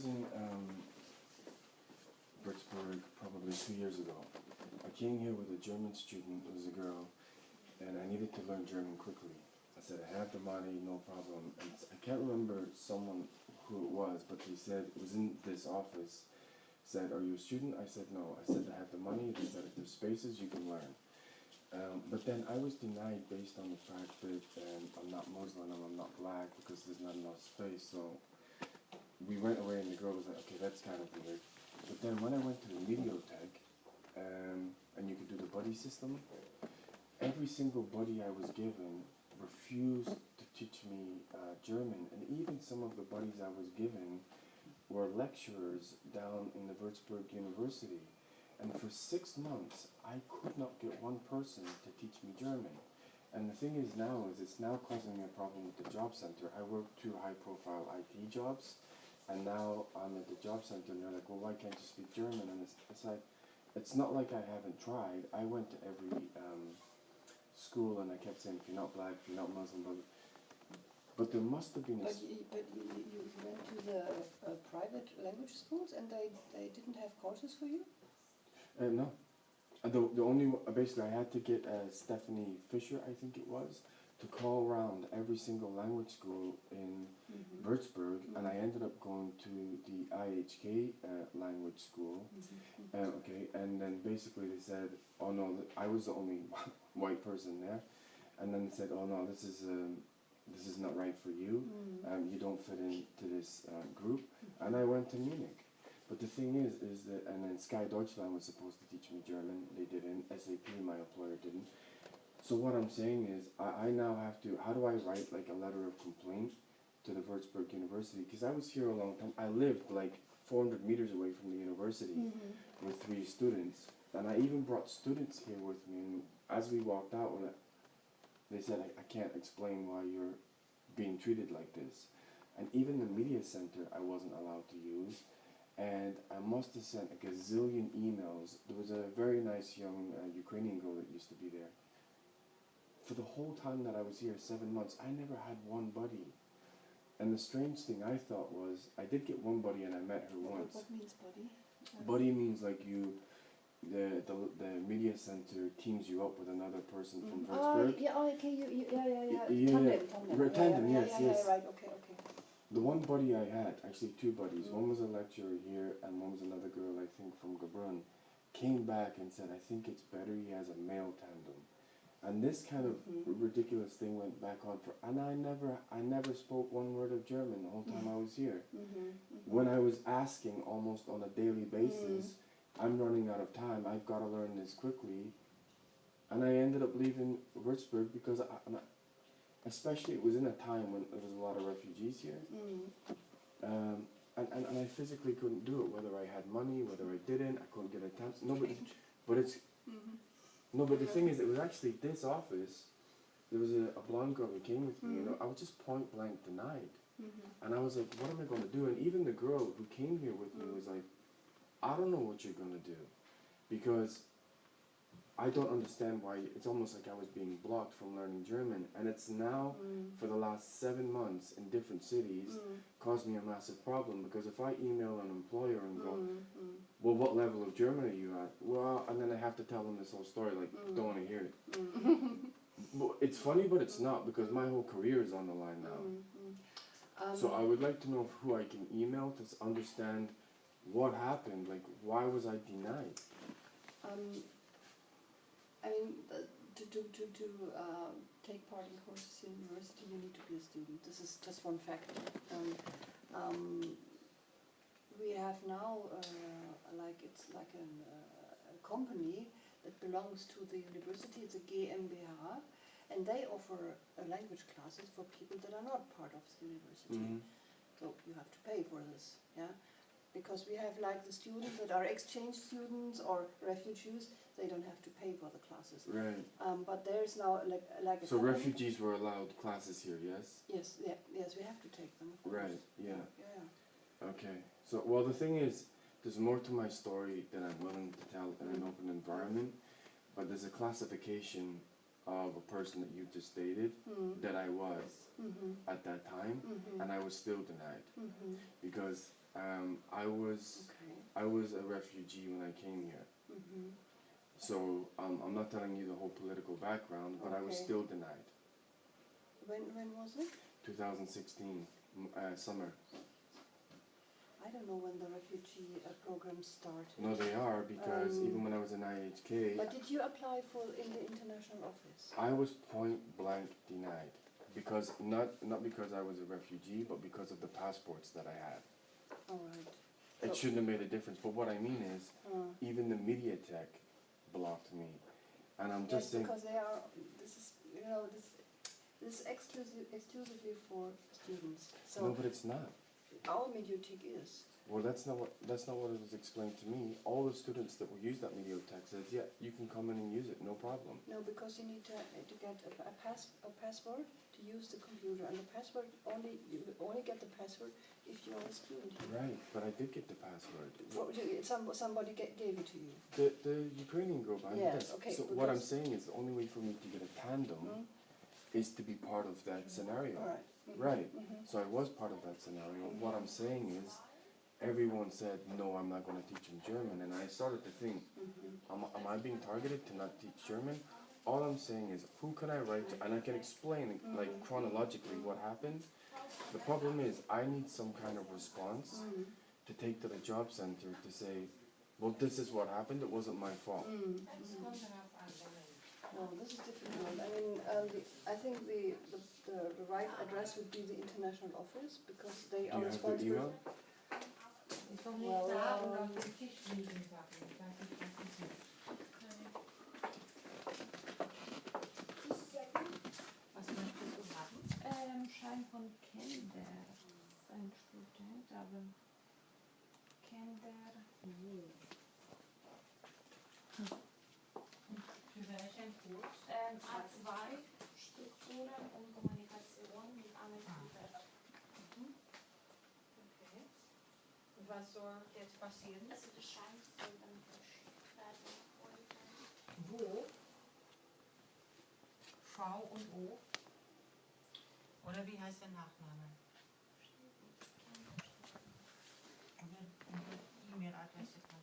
was in Würzburg probably 2 years ago. I came here with a German student, it was a girl, and I needed to learn German quickly. I said, I have the money, no problem. And I can't remember someone who it was, but they said, it was in this office, said, are you a student? I said, no. I said, I have the money. They said, if there's spaces, you can learn. But then I was denied based on the fact that I'm not Muslim and I'm not black because there's not enough space. So we went away and the girl was like, okay, that's kind of weird. But then when I went to the Mediotech, and you could do the buddy system, every single buddy I was given refused to teach me German. And even some of the buddies I was given were lecturers down in the Würzburg University. And for 6 months, I could not get one person to teach me German. And the thing is now, it's now causing me a problem with the job center. I work 2 high-profile IT jobs, and now I'm at the job center, and they're like, well, why can't you speak German? And it's like, it's not like I haven't tried. I went to every school, and I kept saying, if you're not black, if you're not Muslim, but there must have been a... But you went to the private language schools, and they didn't have courses for you? No. The only, basically I had to get Stephanie Fisher, I think it was, to call around every single language school in Würzburg, and I ended up going to the IHK language school, okay, and then basically they said, oh no, I was the only white person there, and then they said, oh no, this is not right for you, you don't fit into this group, and I went to Munich. But the thing is that, and then Sky Deutschland was supposed to teach me German, they didn't, SAP, my employer, didn't. So what I'm saying is, I now have to, how do I write like a letter of complaint to the Würzburg University? Because I was here a long time, I lived like 400 meters away from the university with 3 students. And I even brought students here with me, and as we walked out, they said, I can't explain why you're being treated like this. And even the media center I wasn't allowed to use. And I must have sent a gazillion emails. There was a very nice young Ukrainian girl that used to be there. For the whole time that I was here, 7 months, I never had one buddy. And the strange thing I thought was, I did get one buddy and I met her once. What means buddy? Buddy means like you, the media center teams you up with another person from Würzburg. Oh, yeah, okay, Yeah. Tandem, yes. Right, okay. The one buddy I had, actually 2 buddies, one was a lecturer here and one was another girl, I think, from Gabrun, came back and said, I think it's better he has a male tandem. And this kind of ridiculous thing went back on for, and I never spoke one word of German the whole time I was here. When I was asking almost on a daily basis, I'm running out of time, I've got to learn this quickly. And I ended up leaving Würzburg because especially it was in a time when there was a lot of refugees here, and I physically couldn't do it, whether I had money, whether I didn't, I couldn't get a temp. But the thing is, it was actually this office, there was a blonde girl who came with me, you know, I was just point blank denied, and I was like, what am I going to do? And even the girl who came here with me was like, I don't know what you're going to do, because I don't understand why. It's almost like I was being blocked from learning German, and it's now for the last 7 months in different cities caused me a massive problem, because if I email an employer and go, well, what level of German are you at? Well, and then I have to tell them this whole story, like, don't want to hear it. But it's funny, but it's not, because my whole career is on the line now. So I would like to know who I can email to understand what happened, like, why was I denied? I mean, to take part in courses in university, you need to be a student. This is just one factor. We have now, it's like a company that belongs to the university. It's a GmbH, and they offer language classes for people that are not part of the university. So you have to pay for this, yeah. Because we have like the students that are exchange students or refugees, they don't have to pay for the classes. Right. But there's now like a So company. refugees were allowed classes here, yes? Yes, we have to take them. Of course. Right, yeah. Okay. So, well, the thing is, there's more to my story than I'm willing to tell in an open environment, but there's a classification of a person that you just stated that I was at that time, and I was still denied. Because I was a refugee when I came here. So I'm not telling you the whole political background, but I was still denied. When was it? 2016, summer. I don't know when the refugee program started. No, they are, because even when I was in IHK... But did you apply in the international office? I was point blank denied. Because, not because I was a refugee, but because of the passports that I had. Alright. It shouldn't have made a difference, but what I mean is, even the MediaTek blocked me. And I'm just saying... because they are, this is, you know, this is exclusively for students. So no, but it's not. Our MediaTek is. Well, that's not what it was explained to me. All the students that will use that MediaTek says, yeah, you can come in and use it, no problem. No, because you need to get a password to use the computer, and the password you only get the password if you're a student here. Right, but I did get the password. Somebody gave it to you. The Ukrainian group, I did. Okay. So what I'm saying is the only way for me to get a tandem is to be part of that scenario. Right. Right. So I was part of that scenario. What I'm saying is, everyone said, no, I'm not going to teach them German. And I started to think, am I being targeted to not teach German? All I'm saying is, who can I write to? And I can explain, like, chronologically what happened. The problem is, I need some kind of response to take to the job center to say, well, this is what happened, it wasn't my fault. No, this is difficult. I mean, I think the right address would be the international office, because they are responsible. Do you have the email? Ist doch nicht da und auf dem Tisch liegen Sachen. Ich weiß nicht, was das ist. Was möchtest du haben? Schein von Kinder. Ein Student, aber Kinder. Für welchen Kurs? A2, Strukturen und Kommunikation mit Anne Kubert. Okay. Und was soll jetzt passieren? Also der Schein soll dann verschickt werden heute. Wo? V und O? Oder wie heißt der Nachname? Oder E-Mail-Adresse kann